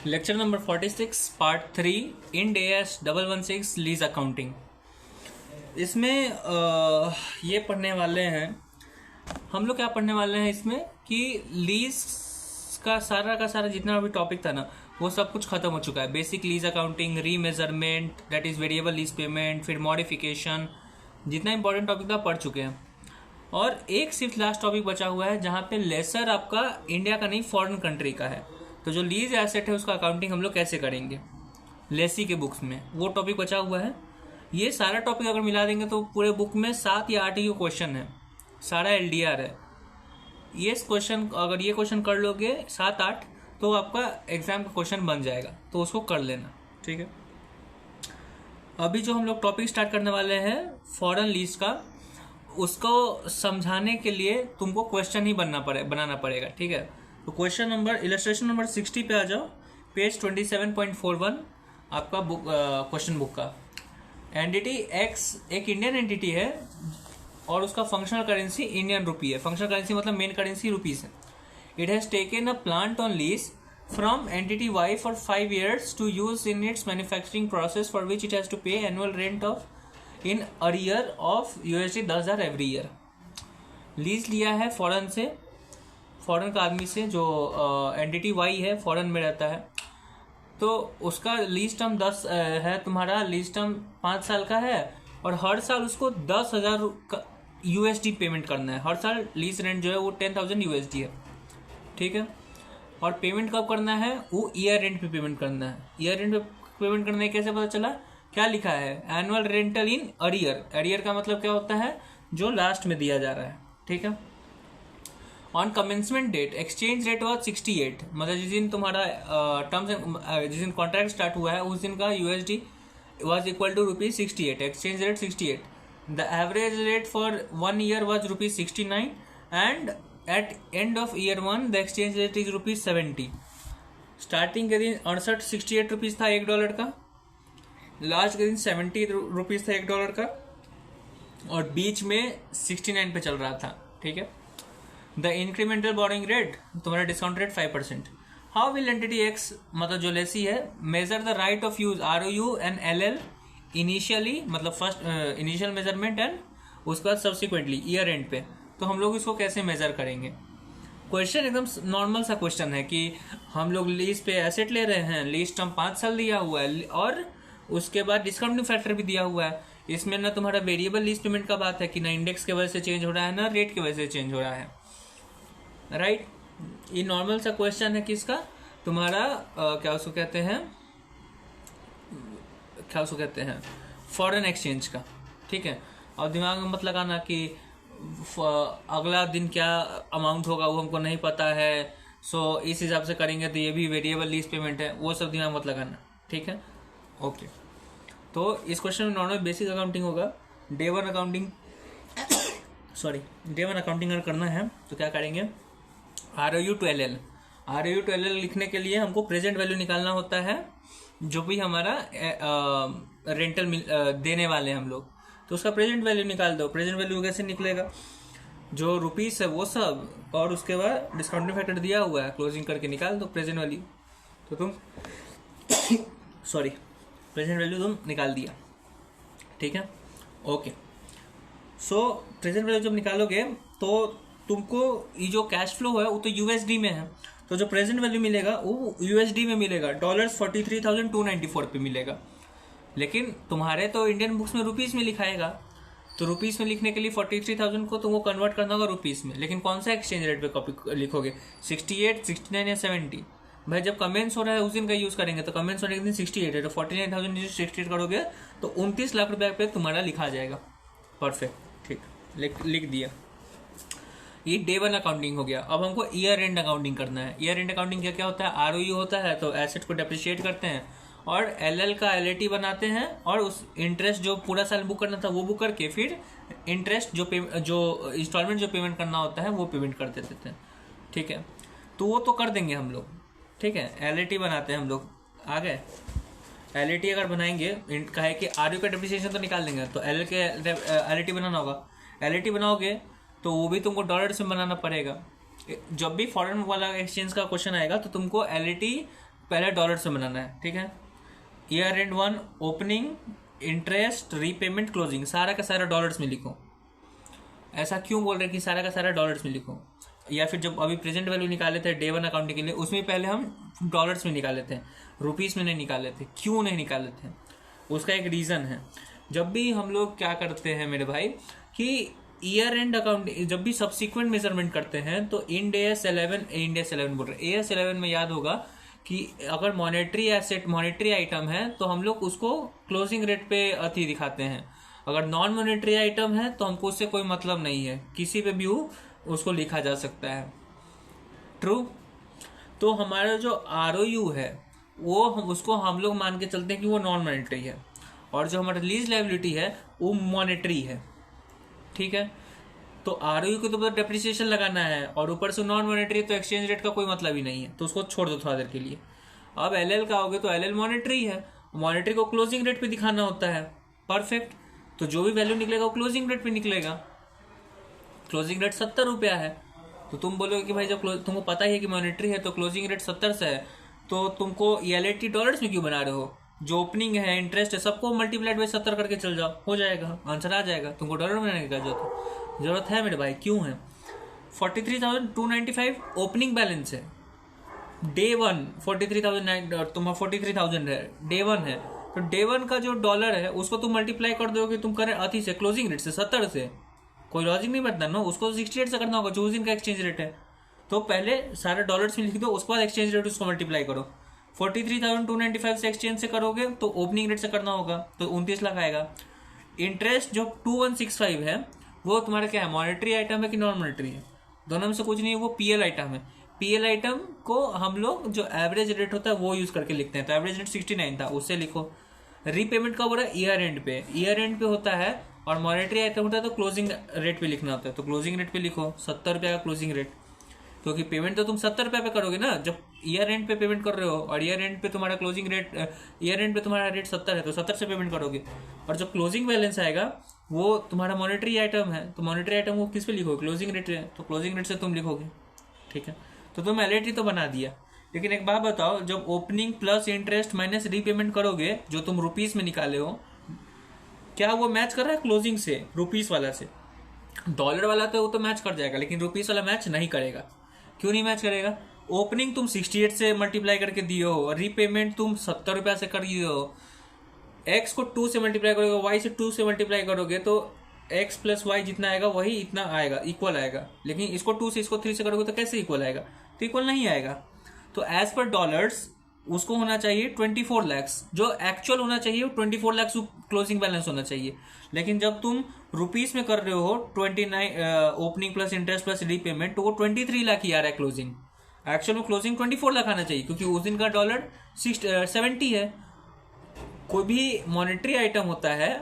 Lecture number 46 part 3 Ind AS 116 lease accounting. इसमें ये पढ़ने वाले हैं हम लोग। क्या पढ़ने वाले हैं इसमें कि लीज का सारा जितना भी टॉपिक था ना, वो सब कुछ खत्म हो चुका है। Basic lease accounting, remeasurement, that is variable lease payment, फिर मॉडिफिकेशन, जितना इंपॉर्टेंट टॉपिक था पढ़ चुके हैं। और एक सिर्फ लास्ट टॉपिक बचा हुआ है जहाँ पे लेसर आपका इंडिया का नहीं फॉरेन कंट्री का है। तो जो लीज एसेट है उसका अकाउंटिंग हम लोग कैसे करेंगे लेसी के बुक्स में, वो टॉपिक बचा हुआ है। ये सारा टॉपिक अगर मिला देंगे तो पूरे बुक में 7 या 8 ही क्वेश्चन है, सारा LDR है। ये क्वेश्चन अगर ये क्वेश्चन कर लोगे 7-8 तो आपका एग्जाम का क्वेश्चन बन जाएगा, तो उसको कर लेना, ठीक है। अभी जो हम लोग टॉपिक स्टार्ट करने वाले हैं फॉरेन लीज का, उसको समझाने के लिए तुमको क्वेश्चन ही बनाना पड़ेगा, ठीक है। तो क्वेश्चन नंबर इलस्ट्रेशन नंबर 60 पे आ जाओ, पेज 27.41 आपका बुक क्वेश्चन बुक का। एंटिटी एक्स एक इंडियन एंटिटी है और उसका फंक्शनल करेंसी इंडियन रुपी है। फंक्शनल करेंसी मतलब मेन करेंसी रुपीज है। It has taken a plant on lease from entity Y for 5 years to use in its manufacturing process for which it has to pay annual rent of in arrear of USD 10,000 every year. Lease लिया है foreign से, foreign का आदमी से, जो entity Y है foreign में रहता है। तो उसका लीज टर्म 10 है, तुम्हारा लीज टर्म 5 साल का है और हर साल उसको 10,000 USD पेमेंट करना है। हर साल लीज रेंट जो है वो 10,000 USD है, ठीक है। और पेमेंट कब करना है, वो ईयर रेंट पे पेमेंट करना है। ईयर रेंट पे पेमेंट करना है, कैसे पता चला, क्या लिखा है, एनुअल रेंटल इन अरियर। अरियर का मतलब क्या होता है, जो लास्ट में दिया जा रहा है, ठीक है। On commencement date exchange rate was 68, मतलब जिस दिन तुम्हारा टर्म्स जिस दिन कॉन्ट्रैक्ट स्टार्ट हुआ है उस दिन का USD was equal to ₹68, exchange rate 68। The average rate for 1 year was ₹69 and at end of year 1 the exchange rate is ₹70। Starting के दिन 68 रुपीज था $1 का, लास्ट के दिन 70 रुपीज था $1 का, और बीच में 69 पे चल रहा था, ठीक है। द इंक्रीमेंटल बोरिंग रेट, तुम्हारा discount rate 5%। How will entity x, मतलब जो लेसी है, measure the right of use ROU and LL initially, मतलब फर्स्ट इनिशियल मेजरमेंट एंड उसके बाद सब्सिक्वेंटली ईयर एंड पे। तो हम लोग इसको कैसे मेजर करेंगे। क्वेश्चन एकदम नॉर्मल सा क्वेश्चन है कि हम लोग लीज पे एसेट ले रहे हैं, लीज टर्म 5 साल दिया हुआ है और उसके बाद डिस्काउंटिंग फैक्टर भी दिया हुआ है। इसमें ना तुम्हारा वेरिएबल लीज पेमेंट का बात है कि ना इंडेक्स की वजह से चेंज हो रहा है ना रेट की वजह से चेंज हो रहा है, राइट। ये नॉर्मल सा क्वेश्चन है किसका, तुम्हारा क्या उसको कहते हैं फॉरेन एक्सचेंज का, ठीक है। और दिमाग में मत लगाना कि अगला दिन क्या अमाउंट होगा वो हमको नहीं पता है, सो इस हिसाब से करेंगे तो ये भी वेरिएबल लीज पेमेंट है, वो सब दिमाग मत लगाना, ठीक है, ओके। तो इस क्वेश्चन में नॉर्मल बेसिक अकाउंटिंग होगा। डे वन अकाउंटिंग अगर करना है तो क्या करेंगे, ROU to LL लिखने के लिए हमको प्रेजेंट वैल्यू निकालना होता है, जो भी हमारा रेंटल देने वाले हैं हम लोग, तो उसका प्रेजेंट वैल्यू निकाल दो। प्रेजेंट वैल्यू कैसे निकलेगा, जो रुपीस है वो सब और उसके बाद डिस्काउंटिंग फैक्टर दिया हुआ है, क्लोजिंग करके निकाल दो प्रेजेंट वैल्यू। तो तुम प्रेजेंट वैल्यू तुम निकाल दिया, ठीक है, ओके। सो प्रेजेंट वैल्यू जब निकालोगे तो तुमको ये जो कैश फ्लो है वो तो USD में है, तो जो प्रेजेंट वैल्यू मिलेगा वो USD में मिलेगा, $43,294 पे मिलेगा। लेकिन तुम्हारे तो इंडियन बुक्स में रुपीस में लिखाएगा, तो रुपीस में लिखने के लिए 43,000 को तुमको कन्वर्ट करना होगा रुपीस में। लेकिन कौन सा एक्सचेंज रेट पे कॉपी लिखोगे, 68, 69 या 70। भाई जब कमेंस हो रहा है उस दिन का यूज करेंगे, तो कमेंस होने के दिन 68 है, तो 49,000 68 करोगे तो 29 लाख रुपए पे तुम्हारा लिखा जाएगा, परफेक्ट, ठीक, लिख दिया। ये डे वन अकाउंटिंग हो गया। अब हमको ईयर एंड अकाउंटिंग करना है। ईयर एंड अकाउंटिंग क्या होता है, ROU होता है तो एसेट को डेप्रिशिएट करते हैं, और LL का LAT बनाते हैं, और उस इंटरेस्ट जो पूरा साल बुक करना था वो बुक करके फिर इंटरेस्ट जो इंस्टॉलमेंट जो पेमेंट करना होता है वो पेमेंट कर देते हैं, ठीक है। तो वो तो कर देंगे हम लोग, ठीक है। LAT बनाते हैं हम लोग, आ गए। LAT अगर बनाएंगे, कहे कि ROU का डेप्रिसिएशन तो निकाल देंगे, तो LAT बनाना होगा। LAT बनाओगे तो वो भी तुमको डॉलर्स में बनाना पड़ेगा। जब भी फॉरेन वाला एक्सचेंज का क्वेश्चन आएगा तो तुमको LAT पहले डॉलर से बनाना है, ठीक है। Year and 1 opening, interest, repayment, closing, सारा का सारा डॉलर्स में लिखो। ऐसा क्यों बोल रहे हैं कि सारा का सारा डॉलर्स में लिखो? या फिर जब अभी प्रेजेंट वैल्यू निकाले थे डे 1 अकाउंटिंग के लिए, उसमें पहले हम डॉलर्स में निकाले थे, रुपीस में नहीं निकाले थे। क्यों नहीं निकाले थे? उसका एक रीज़न है। जब भी हम लोग क्या करते हैं मेरे भाई कि ईयर एंड अकाउंट, जब भी सब्सिक्वेंट मेजरमेंट करते हैं तो इंड AS 11 बोल रहे हैं, AS 11 में याद होगा कि अगर मॉनेटरी एसेट, मॉनेटरी आइटम है तो हम लोग उसको क्लोजिंग रेट पे अति दिखाते हैं। अगर नॉन मॉनेटरी आइटम है तो हमको उससे कोई मतलब नहीं है, किसी पे भी उसको लिखा जा सकता है। ट्रू। तो हमारा जो ROU है वो उसको हम लोग मान के चलते हैं कि वो नॉन मॉनेटरी है, और जो हमारा लीज लायबिलिटी है वो मॉनेटरी है, ठीक है। तो ROU को तो डेप्रिसिएशन लगाना है, और ऊपर से नॉन मॉनेटरी तो एक्सचेंज रेट का कोई मतलब ही नहीं है, तो उसको छोड़ दो थोड़ा देर के लिए। अब LL का होगे तो LL मॉनेटरी है, मॉनेटरी को क्लोजिंग रेट पे दिखाना होता है। परफेक्ट। तो जो भी वैल्यू निकलेगा वो क्लोजिंग रेट पे निकलेगा। क्लोजिंग रेट 70 रुपया है, तो तुम बोलोगे कि भाई जब तुमको पता ही है कि मॉनेटरी है तो क्लोजिंग रेट 70 से है, तो तुमको ELAT डॉलर्स में क्यों बना रहे हो? जो ओपनिंग है, इंटरेस्ट है, सबको मल्टीप्लाइड बाई 70 करके चल जाओ, हो जाएगा, आंसर आ जाएगा। तुमको डॉलर बनाने की जरूरत है मेरे भाई? क्यों है? 43,295 ओपनिंग बैलेंस है, डे 1 43,000 तुम्हारा 43,000 है, डे 1 है, तो डे 1 का जो डॉलर है उसको तुम मल्टीप्लाई कर दोगे, तुम करें अति से, क्लोजिंग रेट से, 70 से। कोई लॉजिक नहीं बनता ना, उसको 68 से करना होगा जो उस दिन का एक्सचेंज रेट है। तो पहले सारे डॉलर्स में लिख दो, उसके बाद एक्सचेंज रेट उसको मल्टीप्लाई करो। 43,295 से एक्सचेंज से करोगे तो ओपनिंग रेट से करना होगा, तो 29 लाख आएगा। इंटरेस्ट जो 2165 है वो तुम्हारा क्या है, मॉनेटरी आइटम है कि नॉन मॉनेटरी है? दोनों में से कुछ नहीं है, वो PL आइटम है। PL आइटम को हम लोग जो एवरेज रेट होता है वो यूज करके लिखते हैं, तो एवरेज रेट 69 था, उससे लिखो। रीपेमेंट कब हो रहा है? ईयर एंड पे, ईयर एंड पे होता है, और मॉनेटरी आइटम होता है तो क्लोजिंग रेट पे लिखना होता है, तो क्लोजिंग रेट पे लिखो 70 रुपये का क्लोजिंग रेट, क्योंकि पेमेंट तो तुम 70 रुपये पे करोगे ना जब ईयर एंड पे पेमेंट कर रहे हो, और ईयर एंड पे तुम्हारा क्लोजिंग रेट, ईयर एंड पे तुम्हारा रेट 70 है तो 70 से पेमेंट करोगे, और जो क्लोजिंग बैलेंस आएगा वो तुम्हारा मॉनेटरी आइटम है, तो मॉनेटरी आइटम वो किस पे लिखोगे? क्लोजिंग रेट है, तो क्लोजिंग रेट से तुम लिखोगे, ठीक है। तो तुम LAT तो बना दिया, लेकिन एक बात बताओ, जब opening plus interest minus repayment करोगे जो तुम रुपीस में निकाले हो, क्या वो मैच कर रहा है क्लोजिंग से, रुपीस वाला से? डॉलर वाला तो वो तो मैच कर जाएगा, लेकिन रुपीस वाला मैच नहीं करेगा। क्यों नहीं मैच करेगा? ओपनिंग तुम 68 से मल्टीप्लाई करके दिए हो, और रीपेमेंट तुम 70 रुपया से कर दिए हो। एक्स को 2 से मल्टीप्लाई करोगे, वाई से 2 से मल्टीप्लाई करोगे, तो एक्स प्लस वाई जितना आएगा वही इतना आएगा, इक्वल आएगा। लेकिन इसको 2 से इसको 3 से करोगे तो कैसे इक्वल आएगा? तो इक्वल नहीं आएगा। तो एज पर डॉलर्स उसको होना चाहिए 24 लाख, जो एक्चुअल होना चाहिए वो 24 लाख क्लोजिंग बैलेंस होना चाहिए। लेकिन जब तुम रुपीस में कर रहे हो 29 opening plus interest plus repayment, तो वो 23 लाख ही आ रहा है क्लोजिंग। एक्चुअल में क्लोजिंग 24 लाख आना चाहिए, क्योंकि उस दिन का डॉलर 70 है। कोई भी मॉनेटरी आइटम होता है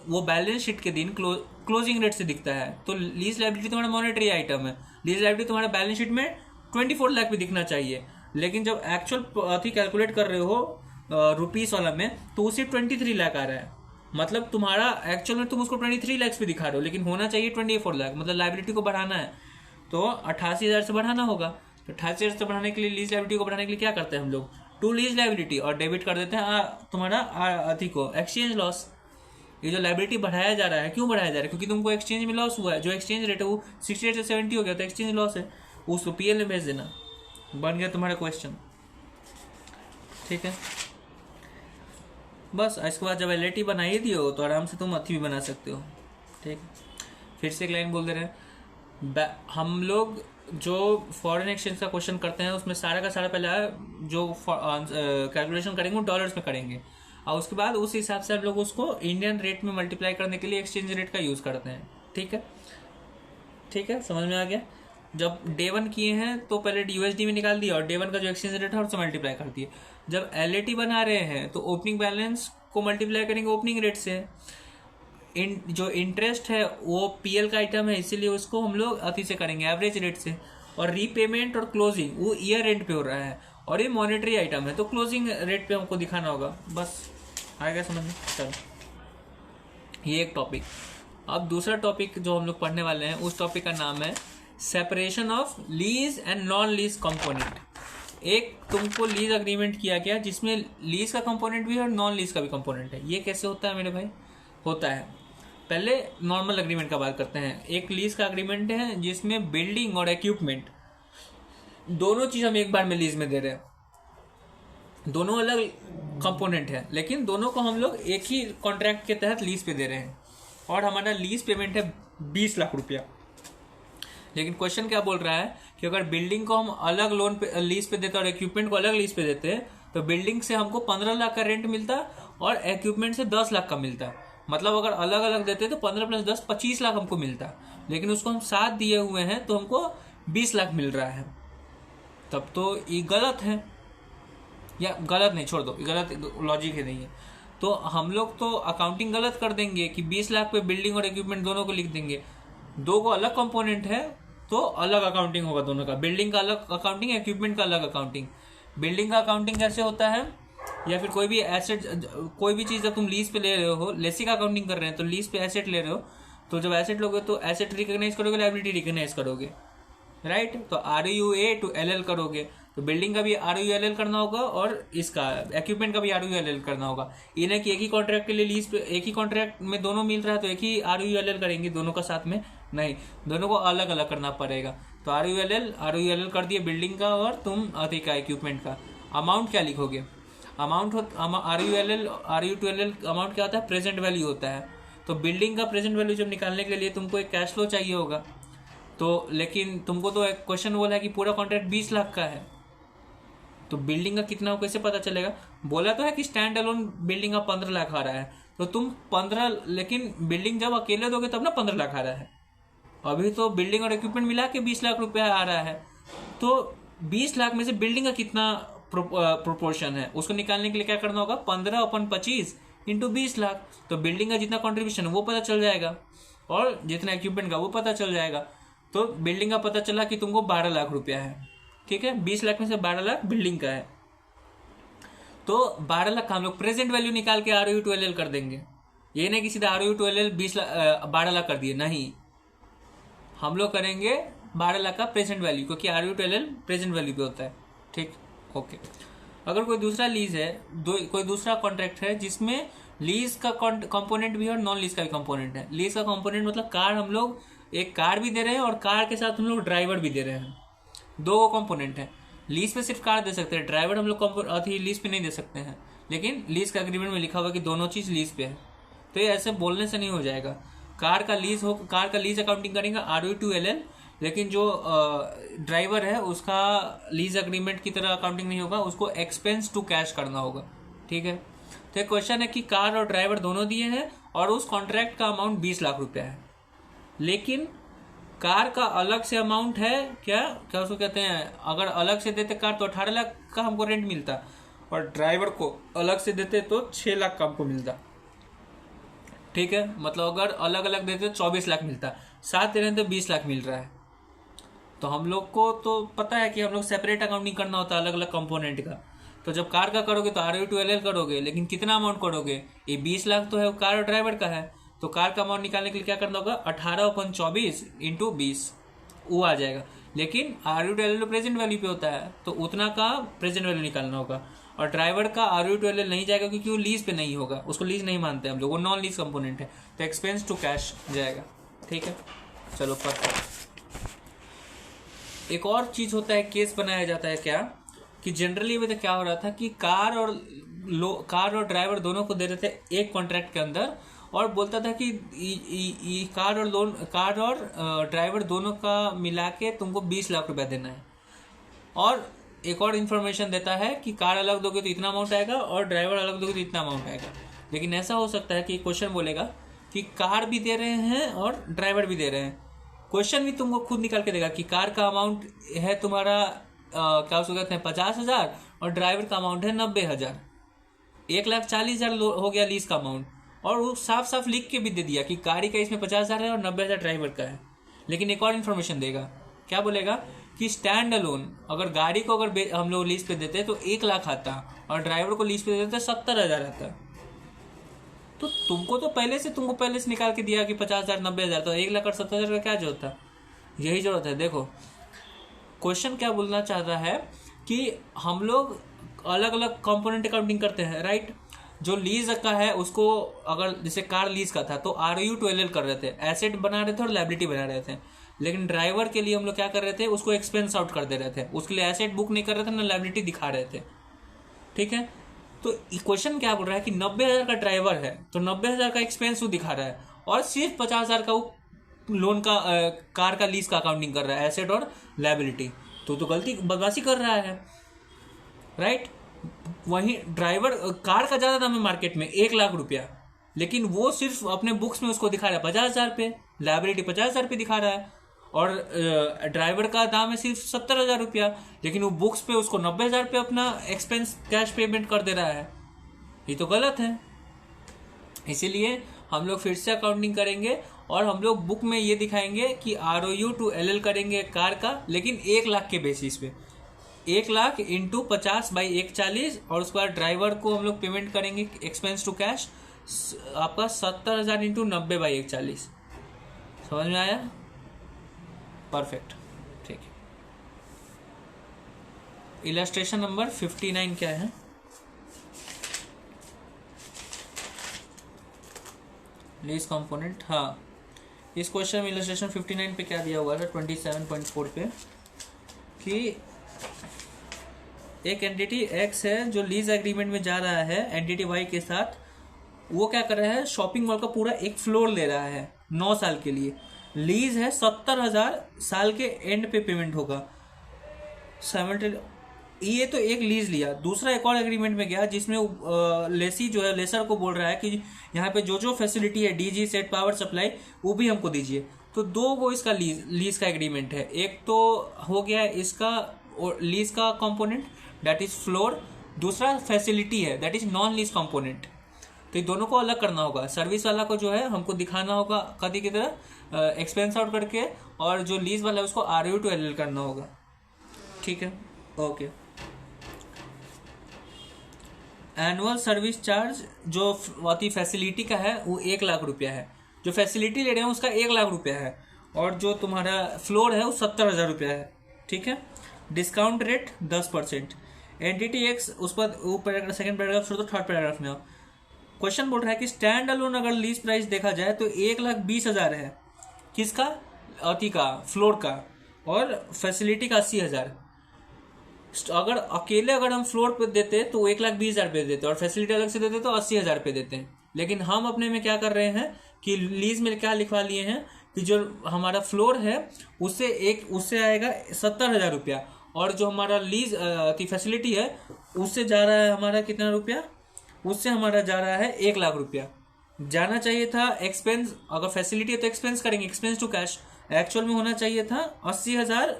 वो बैलेंस शीट के दिन क्लोजिंग रेट से दिखता है, तो लीज लायबिलिटी तुम्हारा मॉनेटरी आइटम है, लीज लायबिलिटी तुम्हारा बैलेंस शीट में 24 लाख भी दिखना चाहिए। लेकिन जब एक्चुअल अथी कैलकुलेट कर रहे हो रुपीस वाला में, तो उसे 23 लाख आ रहा है। मतलब तुम्हारा एक्चुअल में तुम उसको 23 लाख भी दिखा रहे हो, लेकिन होना चाहिए 24 लाख। मतलब लायबिलिटी को बढ़ाना है तो 88,000 से बढ़ाना होगा। तो 88,000 से बढ़ाने के लिए, लीज लायबिलिटी को बढ़ाने के लिए क्या करते हैं हम लोग? टू लीज लायबिलिटी, और डेबिट कर देते हैं तुम्हारा अथी को, एक्सचेंज लॉस। ये जो लायबिलिटी बढ़ाया जा रहा है, क्यों बढ़ाया जा रहा है? क्योंकि तुमको एक्सचेंज में लॉस हुआ है। जो एक्सचेंज रेट है वो 68 से 70 हो गया, तो एक्सचेंज लॉस है, उसको PL में भेज देना। बन गया तुम्हारा क्वेश्चन, ठीक है। बस इसके बाद जब LAT बना ही दियो तो आराम से तुम अथी भी बना सकते हो, ठीक। फिर से एक लाइन बोल दे रहे हैं, हम लोग जो फॉरेन एक्सचेंज का क्वेश्चन करते हैं उसमें सारा का सारा पहले जो कैलकुलेशन करेंगे वो डॉलर्स में करेंगे, और उसके बाद उस हिसाब से हम लोग उसको इंडियन रेट में मल्टीप्लाई करने के लिए एक्सचेंज रेट का यूज़ करते हैं, ठीक है। ठीक है, समझ में आ गया। जब डे 1 किए हैं तो पहले USD में निकाल दिया, और डे 1 का जो एक्सचेंज रेट है उससे मल्टीप्लाई कर दिए। जब LAT बना रहे हैं तो ओपनिंग बैलेंस को मल्टीप्लाई करेंगे ओपनिंग रेट से। जो इंटरेस्ट है वो PL का आइटम है, इसीलिए उसको हम लोग अति से करेंगे, एवरेज रेट से। और रीपेमेंट और क्लोजिंग वो ईयर एंड पे हो रहा है, और ये मॉनेटरी आइटम है तो क्लोजिंग रेट पे हमको दिखाना होगा। बस आएगा समझ में? चलो, ये एक टॉपिक। अब दूसरा टॉपिक जो हम लोग पढ़ने वाले हैं उस टॉपिक का नाम है separation of lease and non lease component. एक तुमको लीज अग्रीमेंट किया गया जिसमें लीज का कंपोनेंट भी है और नॉन लीज का भी कंपोनेंट है। ये कैसे होता है मेरे भाई? होता है, पहले नॉर्मल अग्रीमेंट का बात करते हैं। एक लीज का अग्रीमेंट है जिसमें बिल्डिंग और इक्विपमेंट दोनों चीज हम एक बार में लीज में दे रहे हैं। दोनों अलग कंपोनेंट है लेकिन दोनों को हम लोग एक ही कॉन्ट्रैक्ट के तहत लीज पे दे रहे हैं और हमारा लीज पेमेंट है 20 लाख रुपया। लेकिन क्वेश्चन क्या बोल रहा है कि अगर बिल्डिंग को हम अलग लोन पे लीज पे देते और इक्विपमेंट को अलग लीज पे देते तो बिल्डिंग से हमको 15 लाख का रेंट मिलता और इक्विपमेंट से 10 लाख का मिलता। मतलब अगर अलग अलग देते तो 15 + 10 25 लाख हमको मिलता, लेकिन उसको हम साथ दिए हुए हैं तो हमको 20 लाख मिल रहा है। तब तो ये गलत है, या गलत नहीं, छोड़ दो, गलत लॉजिक है नहीं है। तो हम लोग तो अकाउंटिंग गलत कर देंगे कि 20 लाख पे बिल्डिंग और इक्विपमेंट दोनों को लिख देंगे। दो को अलग कंपोनेंट है तो अलग अकाउंटिंग होगा दोनों का। बिल्डिंग का अलग अकाउंटिंग, इक्विपमेंट का अलग अकाउंटिंग। बिल्डिंग का अकाउंटिंग कैसे होता है, या फिर कोई भी एसेट, कोई भी चीज़ जब तुम लीज पे ले रहे हो, लेसी का अकाउंटिंग कर रहे हैं तो लीज पे एसेट ले रहे हो, तो जब एसेट लोगे तो एसेट रिकॉग्नाइज करोगे, लायबिलिटी रिकॉग्नाइज करोगे, राइट। तो RUA to LL करोगे, तो बिल्डिंग का भी RULL करना होगा और इसका इक्विपमेंट का भी RULL करना होगा। ये नहीं कि एक ही कॉन्ट्रैक्ट के लिए लीज पे, एक ही कॉन्ट्रैक्ट में दोनों मिल रहा है तो एक ही RULL करेंगे दोनों का साथ में, नहीं, दोनों को अलग अलग करना पड़ेगा। तो RULL कर दिए बिल्डिंग का और तुम अधिक का इक्विपमेंट का। अमाउंट क्या लिखोगे? अमाउंट RULL अमाउंट क्या होता है? प्रेजेंट वैल्यू होता है। तो बिल्डिंग का प्रेजेंट वैल्यू जब निकालने के लिए तुमको एक कैश फ्लो चाहिए होगा, तो लेकिन तुमको तो एक क्वेश्चन बोला है कि पूरा कॉन्ट्रैक्ट 20 लाख का है, तो बिल्डिंग का कितना हो कैसे पता चलेगा? बोला तो है कि स्टैंड अलोन बिल्डिंग का 15 लाख आ रहा है, तो तुम 15, लेकिन बिल्डिंग जब अकेले दोगे तब ना 15 लाख आ रहा है। अभी तो बिल्डिंग और इक्विपमेंट मिला के 20 लाख रुपया आ रहा है, तो 20 लाख में से बिल्डिंग का कितना प्रोपोर्शन है उसको निकालने के लिए क्या करना होगा? 15/25 × 20 लाख। तो बिल्डिंग का जितना कॉन्ट्रीब्यूशन है वो पता चल जाएगा और जितना इक्विपमेंट का वो पता चल जाएगा। तो बिल्डिंग का पता चला कि तुमको 12 लाख रुपया है, ठीक है। 20 लाख में से 12 लाख बिल्डिंग का है, तो 12 लाख का हम लोग प्रेजेंट वैल्यू निकाल के ROU to LL कर देंगे। ये नहीं कि सीधा ROU to LL 12 लाख कर दिए, नहीं, हम लोग करेंगे 12 लाख का प्रेजेंट वैल्यू, क्योंकि ROU to LL present value पे होता है, ठीक, ओके। अगर कोई दूसरा लीज है, कोई दूसरा कॉन्ट्रैक्ट है जिसमें लीज का कंपोनेंट भी है और नॉन लीज का भी कंपोनेंट है। लीज का कंपोनेंट मतलब कार, हम लोग एक कार भी दे रहे हैं और कार के साथ हम लोग ड्राइवर भी दे रहे हैं, दो कंपोनेंट है। लीज पे सिर्फ कार दे सकते हैं, ड्राइवर हम लोग लीज पे नहीं दे सकते हैं, लेकिन लीज का एग्रीमेंट में लिखा हुआ कि दोनों चीज लीज पे है। तो ये ऐसे बोलने से नहीं हो जाएगा। कार का लीज अकाउंटिंग करेंगे ROU to LL, लेकिन जो ड्राइवर है उसका लीज अग्रीमेंट की तरह अकाउंटिंग नहीं होगा, उसको एक्सपेंस टू कैश करना होगा, ठीक है। तो एक क्वेश्चन है कि कार और ड्राइवर दोनों दिए हैं और उस कॉन्ट्रैक्ट का अमाउंट 20 लाख रुपया है, लेकिन कार का अलग से अमाउंट है, क्या उसको कहते हैं, अगर अलग से देते कार तो 18 लाख का हमको रेंट मिलता और ड्राइवर को अलग से देते तो 6 लाख का हमको मिलता, ठीक है। मतलब अगर अलग अलग देते तो 24 लाख मिलता, साथ दे रहे तो 20 लाख मिल रहा है। तो हम लोग को तो पता है कि हम लोग सेपरेट अकाउंटिंग करना होता है अलग अलग कंपोनेंट का। तो जब कार का करोगे तो ROU to LL करोगे, लेकिन कितना अमाउंट करोगे? ये 20 लाख तो है, कार और ड्राइवर का है, तो कार का अमाउंट निकालने के लिए क्या करना होगा? 18/24 × 20 वो आ जाएगा। लेकिन ROU to LL present value पे होता है तो उतना का प्रेजेंट वैल्यू निकालना होगा, और ड्राइवर का ROU to LL नहीं जाएगा क्योंकि वो लीज पे नहीं होगा, उसको लीज नहीं मानते हम लोग, वो नॉन लीज कंपोनेंट है, तो एक्सपेंस टू कैश जाएगा, ठीक है। चलो परफेक्ट। एक और चीज होता है, केस बनाया जाता है क्या, कि जनरली अभी तक क्या हो रहा था कि कार और ड्राइवर दोनों को दे रहे थे एक कॉन्ट्रैक्ट के अंदर, और बोलता था कि कार और ड्राइवर दोनों का मिला के तुमको 20 लाख रुपया देना है। और एक और इन्फॉर्मेशन देता है कि कार अलग दोगे तो इतना अमाउंट आएगा और ड्राइवर अलग दोगे तो इतना अमाउंट आएगा। लेकिन ऐसा हो सकता है कि क्वेश्चन बोलेगा कि कार भी दे रहे हैं और ड्राइवर भी दे रहे हैं, क्वेश्चन भी तुमको खुद निकाल के देगा कि कार का अमाउंट है तुम्हारा क्या उसको कहते हैं 50,000 और ड्राइवर का अमाउंट है 90,000, 1,40,000 हो गया लीज का अमाउंट। और वो साफ साफ लिख के भी दे दिया कि गाड़ी का इसमें 50,000 है और 90,000 ड्राइवर का है। लेकिन एक और इन्फॉर्मेशन देगा, क्या बोलेगा कि स्टैंड अलोन अगर गाड़ी को अगर हम लोग लीज पे देते तो 1 लाख आता और ड्राइवर को लीज पे देते 70,000 आता। तो तुमको पहले से निकाल के दिया कि 50,000 90,000, तो 1 लाख और 70,000 का क्या जरूरत था? यही जरूरत है। देखो क्वेश्चन क्या बोलना चाहता है कि हम लोग अलग अलग कंपोनेंट अकाउंटिंग करते हैं, राइट। जो लीज का है उसको, अगर जैसे कार लीज का था तो ROU to LL कर रहे थे, एसेट बना रहे थे और लायबिलिटी बना रहे थे। लेकिन ड्राइवर के लिए हम लोग क्या कर रहे थे, उसको एक्सपेंस आउट कर दे रहे थे, उसके लिए एसेट बुक नहीं कर रहे थे ना लायबिलिटी दिखा रहे थे, ठीक है। तो क्वेश्चन क्या बोल रहा है कि 90,000 का ड्राइवर है तो 90,000 का एक्सपेंस वो दिखा रहा है और सिर्फ 50,000 का वो लोन का कार का लीज का अकाउंटिंग कर रहा है, एसेट और लायबिलिटी। तो गलती बदमाशी कर रहा है, राइट। वहीं ड्राइवर कार का ज्यादा दाम है मार्केट में 1,00,000 रुपया, लेकिन वो सिर्फ अपने बुक्स में उसको दिखा रहा है 50,000 पे, लायबिलिटी 50,000 पे दिखा रहा है, और ड्राइवर का दाम है सिर्फ 70,000 रुपया, लेकिन वो बुक्स पे उसको 90,000 पे अपना एक्सपेंस कैश पेमेंट कर दे रहा है। ये तो गलत है। इसीलिए हम लोग फिर से अकाउंटिंग करेंगे और हम लोग बुक में ये दिखाएंगे कि ROU to LL करेंगे कार का, लेकिन 1,00,000 के बेसिस पे, 1,00,000 इंटू 50/140, और उसके बाद ड्राइवर को हम लोग पेमेंट करेंगे एक्सपेंस टू कैश आपका 70,000 इंटू 90/140। समझ में आया? परफेक्ट, ठीक है। इलस्ट्रेशन नंबर 59 क्या है? Lease component. हाँ, इस क्वेश्चन में इलस्ट्रेशन 59 पे क्या दिया हुआ था 27.4 पे कि एक एंटिटी एक्स है जो लीज एग्रीमेंट में जा रहा है एंटिटी वाई के साथ। वो क्या कर रहा है, शॉपिंग मॉल का पूरा एक फ्लोर ले रहा है 9 साल के लिए। लीज है 70,000, साल के एंड पे पेमेंट होगा। ये तो एक लीज लिया। दूसरा एक और एग्रीमेंट में गया जिसमें लेसी जो है लेसर को बोल रहा है कि यहाँ पे जो जो फैसिलिटी है DG सेट पावर सप्लाई वो भी हमको दीजिए। तो दो वो इसका लीज का एग्रीमेंट है। एक तो हो गया इसका लीज का कंपोनेंट दैट इज फ्लोर, दूसरा फैसिलिटी है that is non lease component. तो ये दोनों को अलग करना होगा। सर्विस वाला को जो है हमको दिखाना होगा कदी की तरह एक्सपेंस आउट करके, और जो लीज वाला है उसको ROU to LL करना होगा, ठीक है। ओके। एनुअल सर्विस चार्ज जो अति फैसिलिटी का है वो 1,00,000 रुपया है। जो फैसिलिटी ले रहे हैं उसका 1,00,000 रुपया है, और जो तुम्हारा फ्लोर है वो 70,000 रुपया है, ठीक है। Discount rate 10%। एंटिटी एक्स, उस पर वो सेकंड पैराग्राफ छोड़ दो, थर्ड पैराग्राफ में आओ। क्वेश्चन बोल रहा है कि स्टैंड अलोन अगर लीज प्राइस देखा जाए तो 1,20,000 है, किसका, अति का, फ्लोर का, और फैसिलिटी का 80,000। अगर अकेले अगर हम फ्लोर पे देते तो 1,20,000 पे देते और फैसिलिटी अलग से देते तो 80,000 पे देते हैं। लेकिन हम अपने में क्या कर रहे हैं कि लीज में क्या लिखवा लिए हैं कि जो हमारा फ्लोर है उससे आएगा 70,000 रुपया, और जो हमारा लीज की फैसिलिटी है उससे जा रहा है हमारा कितना रुपया, उससे हमारा जा रहा है 1,00,000 रुपया। जाना चाहिए था एक्सपेंस, अगर फैसिलिटी है तो एक्सपेंस करेंगे, एक्सपेंस टू कैश। एक्चुअल में होना चाहिए था 80,000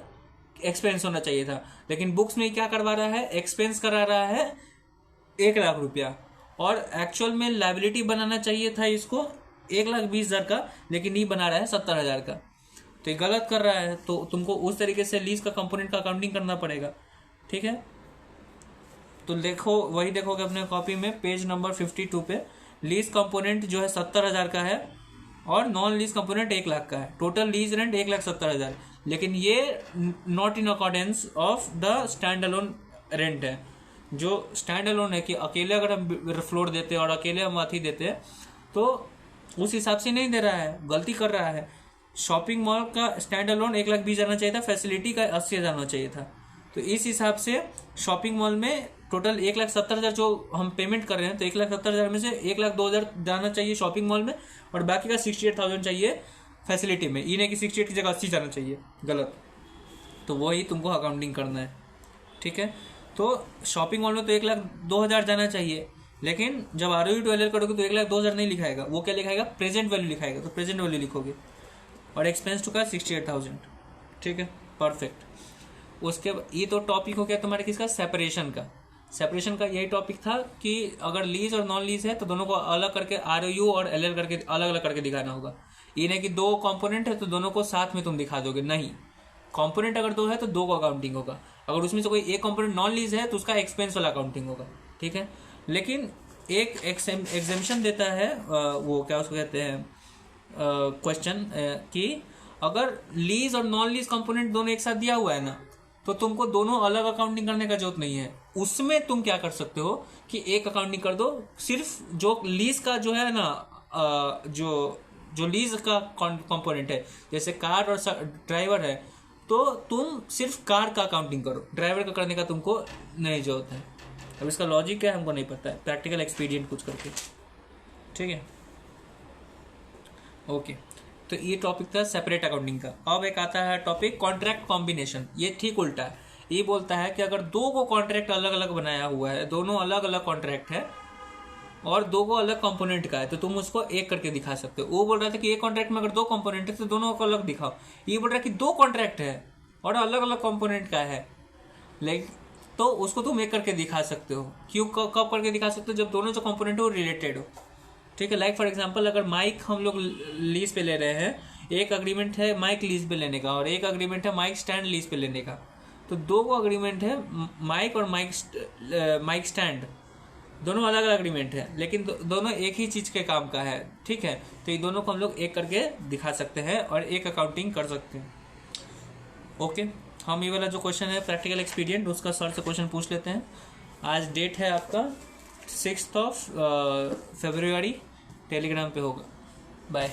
एक्सपेंस होना चाहिए था, लेकिन बुक्स में क्या करवा रहा है, एक्सपेंस करा रहा है 1,00,000 रुपया, और एक्चुअल में लायबिलिटी बनाना चाहिए था इसको 1,20,000 का, लेकिन ये बना रहा है 70,000 का। तो ये गलत कर रहा है। तो तुमको उस तरीके से लीज का कंपोनेंट का अकाउंटिंग करना पड़ेगा, ठीक है। तो देखो, वही देखोगे अपने कॉपी में पेज नंबर 52 पे, लीज कंपोनेंट जो है 70,000 का है और नॉन लीज कंपोनेंट 1,00,000 का है। टोटल लीज रेंट 1,70,000, लेकिन ये not in accordance of the stand alone rent है। जो स्टैंड अलोन है कि अकेले अगर हम फ्लोर देते और अकेले हम अथी देते तो उस हिसाब से नहीं दे रहा है, गलती कर रहा है। शॉपिंग मॉल का स्टैंड अलोन 1,20,000 जाना चाहिए था, फैसिलिटी का 80,000 जाना चाहिए था। तो इस हिसाब से शॉपिंग मॉल में टोटल 1,70,000 जो हम पेमेंट कर रहे हैं, तो 1,70,000 में से 1,02,000 जाना चाहिए शॉपिंग मॉल में, और बाकी का 68,000 चाहिए फैसिलिटी में। ये नहीं कि 68 की जगह 80 जाना चाहिए, गलत। तो वही तुमको अकाउंटिंग करना है, ठीक है। तो शॉपिंग मॉल में तो 1,02,000 जाना चाहिए, लेकिन जब ROU to LL करोगे तो 1,02,000 नहीं लिखाएगा, वो क्या लिखाएगा, प्रेजेंट वैल्यू लिखाएगा। तो प्रेजेंट वैल्यू लिखोगे, और एक्सपेंस टू का 68,000, ठीक है, परफेक्ट। उसके ये तो टॉपिक हो गया तुम्हारे किसका, सेपरेशन का। सेपरेशन का यही टॉपिक था कि अगर लीज और नॉन लीज है तो दोनों को अलग करके ROU और LL करके अलग अलग करके दिखाना होगा। ये नहीं कि दो कंपोनेंट है तो दोनों को साथ में तुम दिखा दोगे, नहीं। कंपोनेंट अगर दो है तो दो को अकाउंटिंग होगा, अगर उसमें से कोई एक कंपोनेंट नॉन लीज है तो उसका एक्सपेंस वाला अकाउंटिंग होगा, ठीक है। लेकिन एक एग्जेम्पशन देता है वो क्या उसको कहते हैं क्वेश्चन कि अगर लीज और नॉन लीज कंपोनेंट दोनों एक साथ दिया हुआ है ना, तो तुमको दोनों अलग अकाउंटिंग करने का जरूरत नहीं है। उसमें तुम क्या कर सकते हो कि एक अकाउंटिंग कर दो, सिर्फ जो लीज का जो है ना, जो जो लीज का कंपोनेंट है, जैसे कार और ड्राइवर है, तो तुम सिर्फ कार का अकाउंटिंग करो, ड्राइवर का करने का तुमको नहीं जरूरत है। अब इसका लॉजिक क्या है हमको नहीं पता है, प्रैक्टिकल एक्सपीरियंस कुछ करके, ठीक है। ओके, तो ये टॉपिक था सेपरेट अकाउंटिंग का। अब एक आता है टॉपिक कॉन्ट्रैक्ट कॉम्बिनेशन। ये ठीक उल्टा है, ये बोलता है कि अगर दो को कॉन्ट्रैक्ट अलग अलग बनाया हुआ है, दोनों अलग अलग कॉन्ट्रैक्ट है और दो को अलग कंपोनेंट का है, तो तुम उसको एक करके दिखा सकते हो। वो बोल रहा था कि एक कॉन्ट्रैक्ट में अगर दो कंपोनेंट है तो दोनों को अलग दिखाओ। ये बोल रहा है कि दो कॉन्ट्रैक्ट है और अलग अलग कंपोनेंट का है, लेकिन तो उसको तुम एक करके दिखा सकते हो। क्यों, कब करके दिखा सकते हो? जब दोनों जो कंपोनेंट हो रिलेटेड हो, ठीक है। लाइक फॉर एग्जांपल, अगर माइक हम लोग लीज पे ले रहे हैं, एक अग्रीमेंट है माइक लीज पे लेने का और एक अग्रीमेंट है माइक स्टैंड लीज पे लेने का, तो दो को अग्रीमेंट है माइक और माइक स्टैंड, दोनों अलग अलग अग्रीमेंट है, लेकिन दोनों एक ही चीज के काम का है, ठीक है। तो ये दोनों को हम लोग एक करके दिखा सकते हैं और एक अकाउंटिंग कर सकते हैं। ओके, हम ये वाला जो क्वेश्चन है प्रैक्टिकल एक्सपीरियंस, उसका सर से क्वेश्चन पूछ लेते हैं। आज डेट है आपका 6 फरवरी, टेलीग्राम पे होगा। बाय।